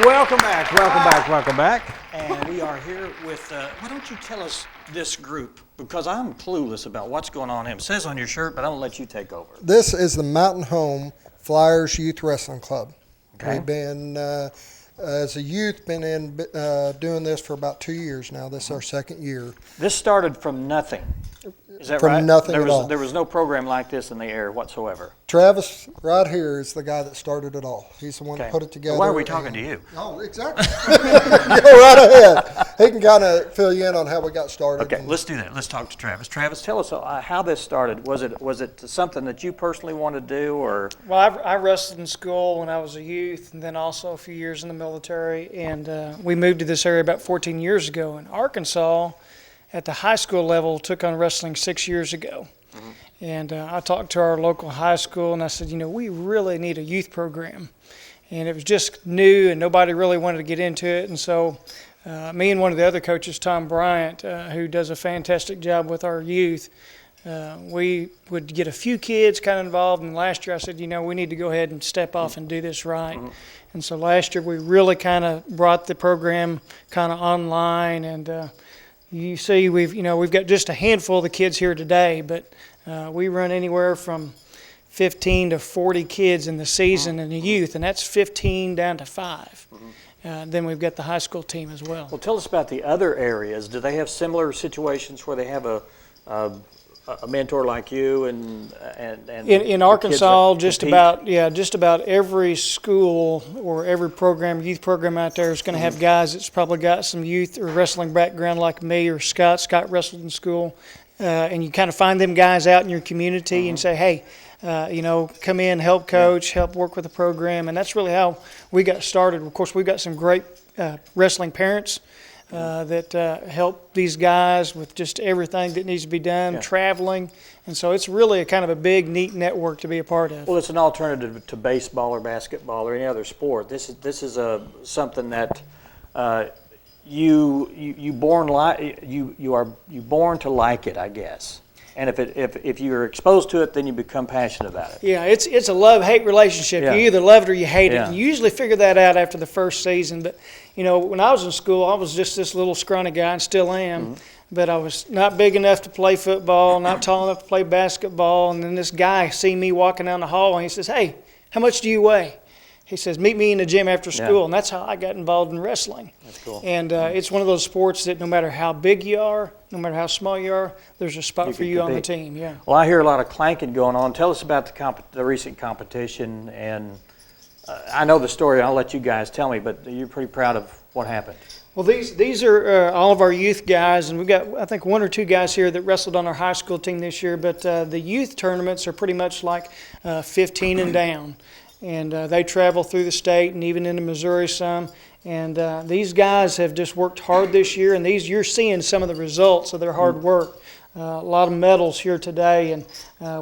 welcome back. And we are here with, why don't you tell us this group? Because I'm clueless about what's going on here. It says on your shirt, but I'm going to let you take over. This is the Mountain Home Flyers Youth Wrestling Club. Okay. We've been, as a youth, been in doing this for about 2 years now. This is our second year. This started from nothing. Is that From right? nothing at all. There was no program like this in the air whatsoever. Travis, right here, is the guy that started it all. He's the one that put it together. Why are we talking to you? Oh, exactly. Go right ahead. He can kind of fill you in on how we got started. Okay, let's do that. Let's talk to Travis. Travis, tell us how this started. Was it something that you personally wanted to do, or? Well, I wrestled in school when I was a youth, and then also a few years in the military. And we moved to this area about 14 years ago. In Arkansas, at the high school level, took on wrestling 6 years ago. Mm-hmm. And I talked to our local high school, and I said, we really need a youth program. And it was just new, and nobody really wanted to get into it. And so me and one of the other coaches, Tom Bryant, who does a fantastic job with our youth, we would get a few kids kind of involved. And last year I said, we need to go ahead and step off and do this right. Mm-hmm. And so last year we really kind of brought the program kind of online. And you see we've got just a handful of the kids here today, but we run anywhere from 15 to 40 kids in the season in the youth, and that's 15 down to 5. Mm-hmm. Then we've got the high school team as well. Well, tell us about the other areas. Do they have similar situations where they have a mentor like you and in Arkansas, just about every school or every youth program out there is going to have guys that's probably got some youth or wrestling background like me or Scott. Scott wrestled in school, and you kind of find them guys out in your community and say, hey, come in, help coach, help work with the program, and that's really how we got started. Of course, we've got some great wrestling parents that help these guys with just everything that needs to be done, traveling, and so it's really a kind of a big, neat network to be a part of. Well, it's an alternative to baseball or basketball or any other sport. This is something that you are born to like it, I guess. And if you're exposed to it, then you become passionate about it. Yeah, it's a love-hate relationship. Yeah. You either love it or you hate it. Yeah. And you usually figure that out after the first season. But, when I was in school, I was just this little scrawny guy and still am. Mm-hmm. But I was not big enough to play football, not tall enough to play basketball. And then this guy seen me walking down the hall, and he says, hey, how much do you weigh? He says, meet me in the gym after school. And that's how I got involved in wrestling. That's cool. And it's one of those sports that no matter how big you are, no matter how small you are, there's a spot for you on the team. Yeah. Well, I hear a lot of clanking going on. Tell us about the recent competition. And I know the story. I'll let you guys tell me, but you're pretty proud of what happened. Well, these are all of our youth guys, and we've got, I think, 1 or 2 guys here that wrestled on our high school team this year. But the youth tournaments are pretty much like 15 and down. And they travel through the state and even into Missouri some. And these guys have just worked hard this year, and you're seeing some of the results of their hard work. A lot of medals here today, and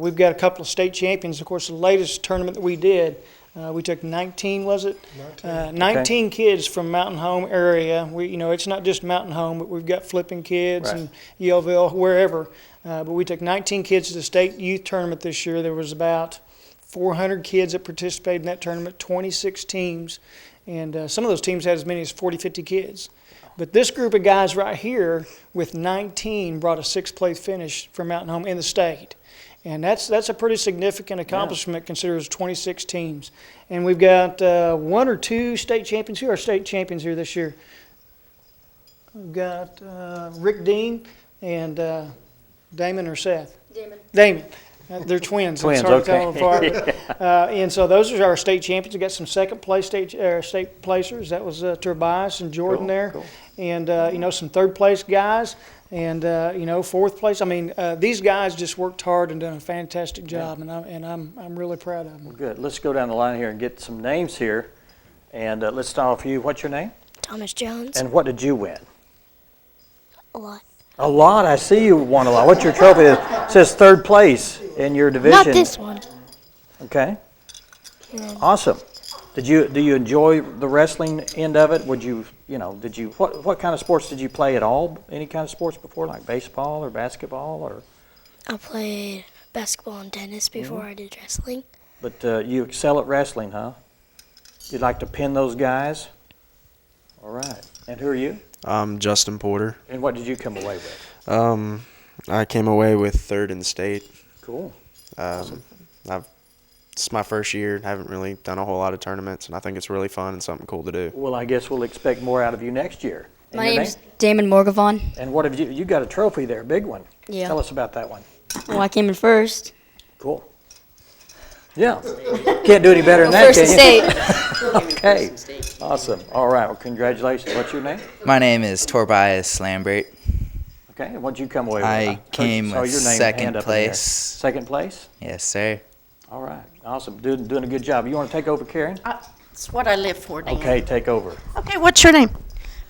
we've got a couple of state champions. Of course, the latest tournament that we did, we took 19, was it? 19 kids from Mountain Home area. It's not just Mountain Home, but we've got Flipping Kids and Yellville, wherever. But we took 19 kids to the state youth tournament this year. There was about 400 kids that participated in that tournament, 26 teams, and some of those teams had as many as 40, 50 kids. But this group of guys right here with 19 brought a 6th-place finish for Mountain Home in the state. And that's a pretty significant accomplishment considering there's 26 teams. And we've got 1 or 2 state champions. Who are state champions here this year? We've got Rick Dean and Damon or Seth? Damon. They're twins. Twins, it's hard okay. to tell them apart. And so those are our state champions. We got some second-place state placers. That was Tobias and Jordan there. Cool. And, some third-place guys and, 4th place. I mean, these guys just worked hard and done a fantastic job, and I'm really proud of them. Well, good. Let's go down the line here and get some names here. And let's start off with you. What's your name? Thomas Jones. And what did you win? A lot. A lot? I see you won a lot. What's your trophy? It says 3rd place in your division. Not this one. Okay. Awesome. Do you enjoy the wrestling end of it? What kind of sports did you play at all? Any kind of sports before, like baseball or basketball or? I played basketball and tennis before I did wrestling. But you excel at wrestling, huh? You like to pin those guys? All right. And who are you? I'm Justin Porter. And what did you come away with? I came away with third in the state. Cool. It's my first year. Haven't really done a whole lot of tournaments, and I think it's really fun and something cool to do. Well, I guess we'll expect more out of you next year. And My your name's name? Damon Morgavon. And what have you got a trophy there, big one. Yeah. Tell us about that one. Well, I came in first. Cool. Yeah. Can't do any better than that, First in can state. you? Okay. Awesome. All right. Well, congratulations. What's your name? My name is Tobias Lambert. Okay. And what'd you come away with? I came saw your name, second hand up in there. place. Second place? Yes, sir. All right. Awesome. Doing a good job. You want to take over, Karen? That's what I live for, Dan. Okay, take over. Okay, what's your name?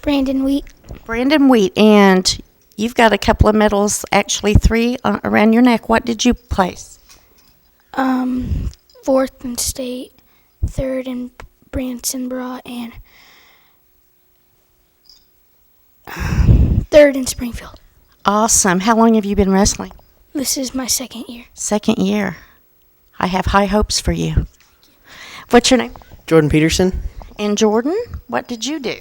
Brandon Wheat, Brandon Wheat, and you've got a couple of medals, actually 3 around your neck. What did you place? fourth in state, third in Branson Bra, and third in Springfield. Awesome. How long have you been wrestling? This is my second year. Second year. I have high hopes for you. What's your name? Jordan Peterson. And Jordan, what did you do?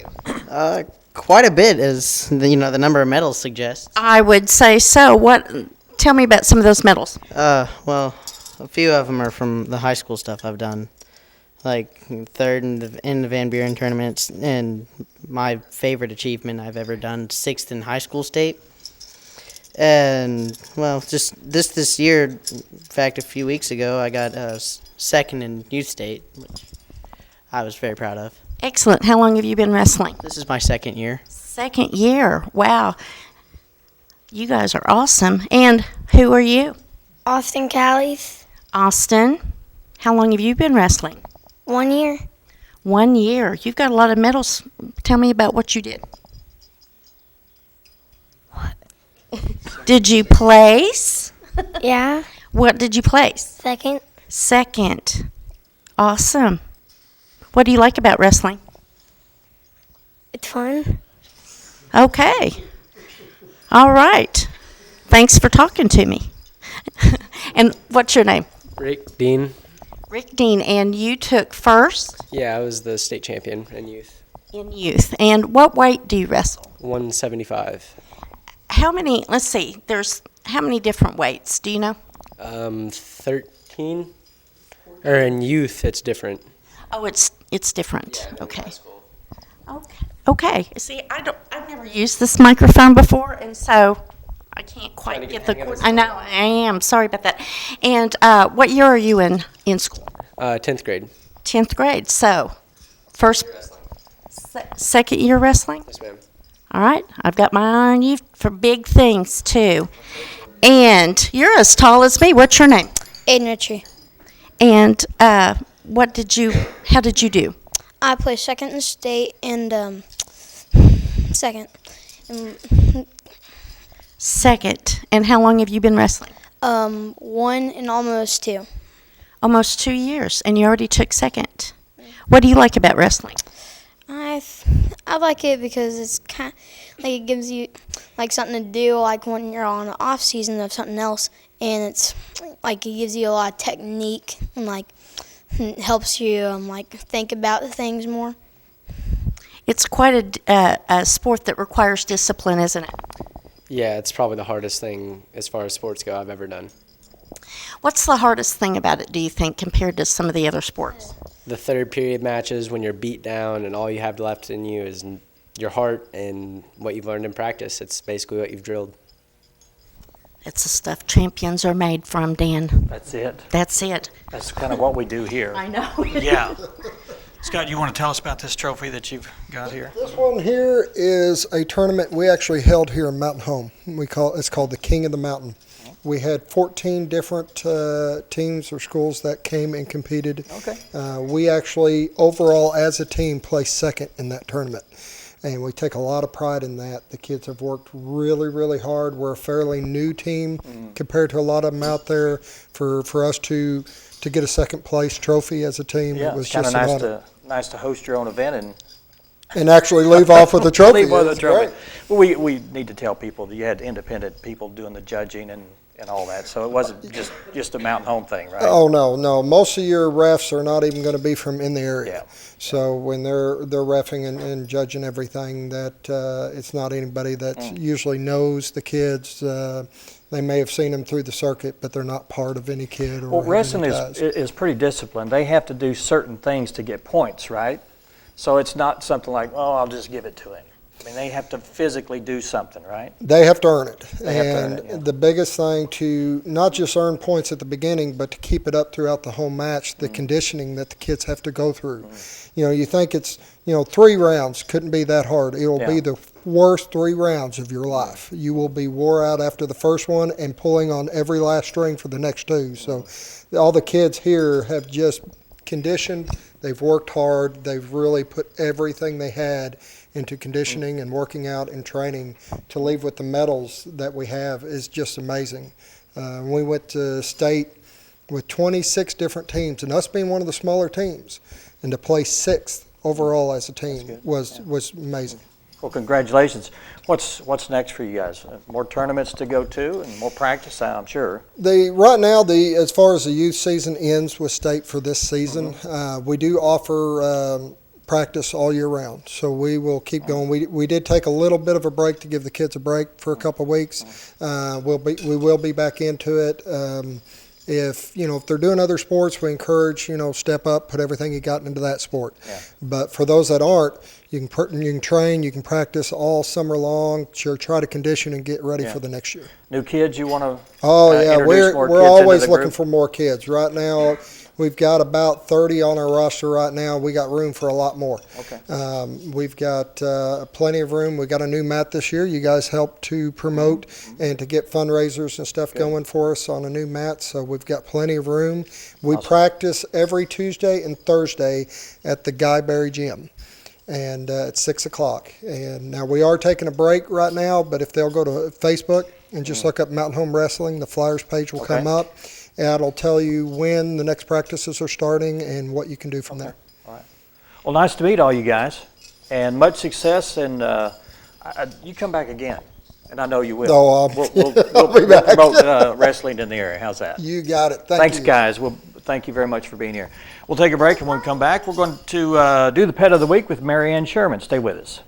Quite a bit, as the number of medals suggests. I would say so. Tell me about some of those medals. Well, a few of them are from the high school stuff I've done, like third in the Van Buren tournaments, and my favorite achievement I've ever done, 6th in high school state. And well, just this year, in fact, a few weeks ago, I got 2nd in youth state, which I was very proud of. Excellent. How long have you been wrestling? This is my 2nd year. Second year. Wow. You guys are awesome. And who are you? Austin Callies, Austin. How long have you been wrestling? 1 year. 1 year. You've got a lot of medals. Tell me about what you did. What? Did you place? Yeah, What did you place? second. Second. Awesome. What do you like about wrestling? It's fun. Okay. All right. Thanks for talking to me. And what's your name? Rick Dean. Rick Dean. And you took first Yeah, I was the state champion in youth. in youth. And what weight do you wrestle? 175. How many, let's see, how many different weights? Do you know? 13. Or in youth, it's different. Oh, it's different. Okay. Okay. See, I've never used this microphone before, and so I can't quite get the. I know I am. Sorry about that. And what year are you in school? 10th grade. 10th grade. So, first, second year wrestling. Yes, ma'am. All right. I've got my eye on you for big things too. And you're as tall as me. What's your name? Aiden Ritchie. And how did you do? I placed second in state and second. And, Second. And how long have you been wrestling? 1 and almost 2. Almost 2 years, and you already took second. What do you like about wrestling? I like it because it's kind like it gives you like something to do like when you're on the off season of something else, and it's like it gives you a lot of technique and like helps you like think about things more. It's quite a sport that requires discipline, isn't it? Yeah, it's probably the hardest thing as far as sports go I've ever done. What's the hardest thing about it, do you think, compared to some of the other sports? The third period matches when you're beat down and all you have left in you is your heart and what you've learned in practice. It's basically what you've drilled. It's the stuff champions are made from, Dan. That's it. That's it. That's kind of what we do here. I know. Yeah. Scott, you want to tell us about this trophy that you've got here? This one here is a tournament we actually held here in Mountain Home. It's called the King of the Mountain. We had 14 different teams or schools that came and competed. Okay. We actually, overall, as a team, placed second in that tournament. And we take a lot of pride in that. The kids have worked really, really hard. We're a fairly new team compared to a lot of them out there. For us to get a second place trophy as a team, Yeah, it was it's kind of just an honor. nice to host your own event And actually leave off with the trophy. leave with the It's trophy. great. Well, we need to tell people that you had independent people doing the judging and and all that. So it wasn't just a Mountain Home thing, right? Oh, no. Most of your refs are not even going to be from in the area. Yeah. So when they're reffing and judging everything, that it's not anybody that usually knows the kids. They may have seen them through the circuit, but they're not part of any kid. Or Well, have any wrestling ties. is pretty disciplined. They have to do certain things to get points, right? So it's not something like, oh, I'll just give it to him. I mean, they have to physically do something, right? They have to earn it. They have to earn And it, yeah. the biggest thing to not just earn points at the beginning, but to keep it up throughout the whole match, the conditioning that the kids have to go through. You know, you think it's, 3 rounds couldn't be that hard. It will be Yeah. the worst 3 rounds of your life. You will be wore out after the first one and pulling on every last string for the next 2. So all the kids here have just conditioned. They've worked hard. They've really put everything they had into conditioning and working out and training. To leave with the medals that we have is just amazing. We went to state with 26 different teams, and us being one of the smaller teams, and to place 6th overall as a team was amazing. Well, congratulations. What's next for you guys? More tournaments to go to and more practice, I'm sure. Right now, as far as the youth season ends with state for this season, we do offer practice all year round. So we will keep going. We did take a little bit of a break to give the kids a break for a couple of weeks. We will be back into it. If they're doing other sports, we encourage step up, put everything you got into that sport. Yeah. But for those that aren't, you can train, you can practice all summer long. Try to condition and get ready Yeah. for the next year. New kids you want to Yeah, introduce more we're kids into always the looking group? for more kids. Right now, we've got about 30 on our roster right now. We got room for a lot more. Okay. We've got plenty of room. We got a new mat this year. You guys helped to promote and to get fundraisers and stuff going for us on a new mat, so we've got plenty of room. We practice every Tuesday and Thursday at the Guyberry Gym, and at 6 o'clock. And now we are taking a break right now, but if they'll go to Facebook and just look up Mountain Home Wrestling, the Flyers page will come up. And it'll tell you when the next practices are starting and what you can do from there. All right. Well, nice to meet all you guys, and much success. And you come back again, and I know you will. No, We'll be back. promote wrestling in the area. How's that? You got it. Thanks, you. guys. Thank you very much for being here. We'll take a break, and when we come back, we're going to do the Pet of the Week with Mary Ann Sherman. Stay with us.